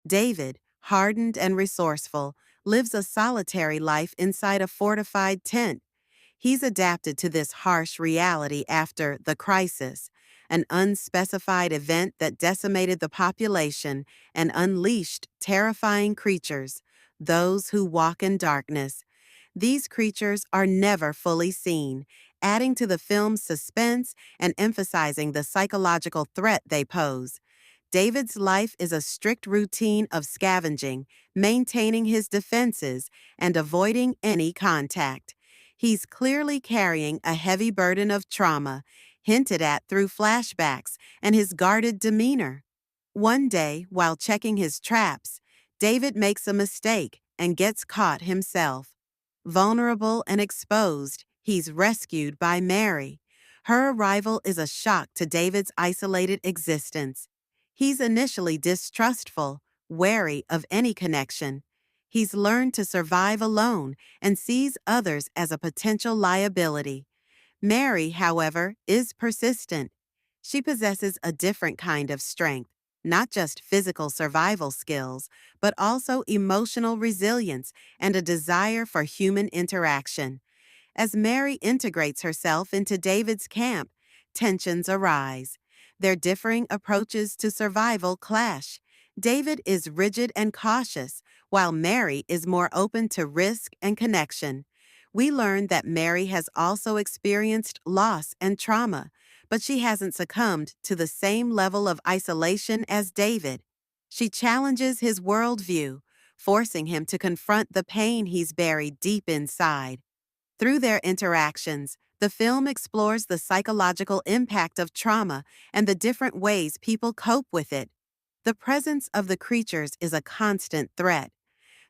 David, hardened and resourceful, lives a solitary life inside a fortified tent. He's adapted to this harsh reality after the crisis, an unspecified event that decimated the population and unleashed terrifying creatures, those who walk in darkness. These creatures are never fully seen, adding to the film's suspense and emphasizing the psychological threat they pose. David's life is a strict routine of scavenging, maintaining his defenses, and avoiding any contact. He's clearly carrying a heavy burden of trauma, hinted at through flashbacks and his guarded demeanor. One day, while checking his traps, David makes a mistake and gets caught himself. Vulnerable and exposed, he's rescued by Mary. Her arrival is a shock to David's isolated existence. He's initially distrustful, wary of any connection. He's learned to survive alone and sees others as a potential liability. Mary, however, is persistent. She possesses a different kind of strength, not just physical survival skills, but also emotional resilience and a desire for human interaction. As Mary integrates herself into David's camp, tensions arise. Their differing approaches to survival clash. David is rigid and cautious, while Mary is more open to risk and connection. We learn that Mary has also experienced loss and trauma, but she hasn't succumbed to the same level of isolation as David. She challenges his worldview, forcing him to confront the pain he's buried deep inside. Through their interactions, the film explores the psychological impact of trauma and the different ways people cope with it. The presence of the creatures is a constant threat.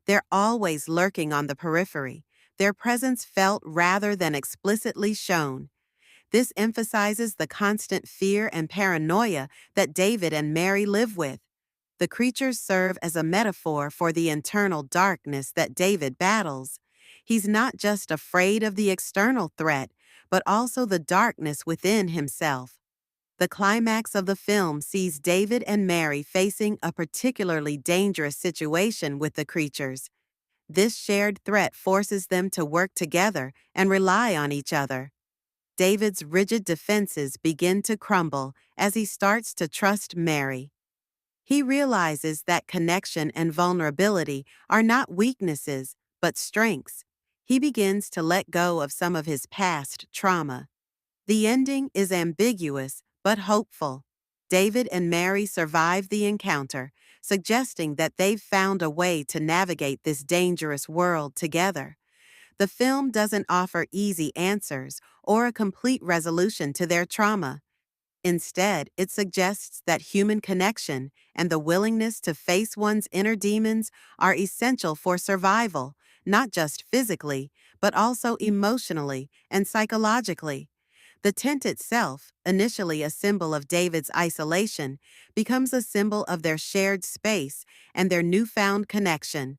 They're always lurking on the periphery, their presence felt rather than explicitly shown. This emphasizes the constant fear and paranoia that David and Mary live with. The creatures serve as a metaphor for the internal darkness that David battles. He's not just afraid of the external threat, but also the darkness within himself. The climax of the film sees David and Mary facing a particularly dangerous situation with the creatures. This shared threat forces them to work together and rely on each other. David's rigid defenses begin to crumble as he starts to trust Mary. He realizes that connection and vulnerability are not weaknesses, but strengths. He begins to let go of some of his past trauma. The ending is ambiguous but hopeful. David and Mary survive the encounter, suggesting that they've found a way to navigate this dangerous world together. The film doesn't offer easy answers or a complete resolution to their trauma. Instead, it suggests that human connection and the willingness to face one's inner demons are essential for survival, not just physically, but also emotionally and psychologically. The tent itself, initially a symbol of David's isolation, becomes a symbol of their shared space and their newfound connection.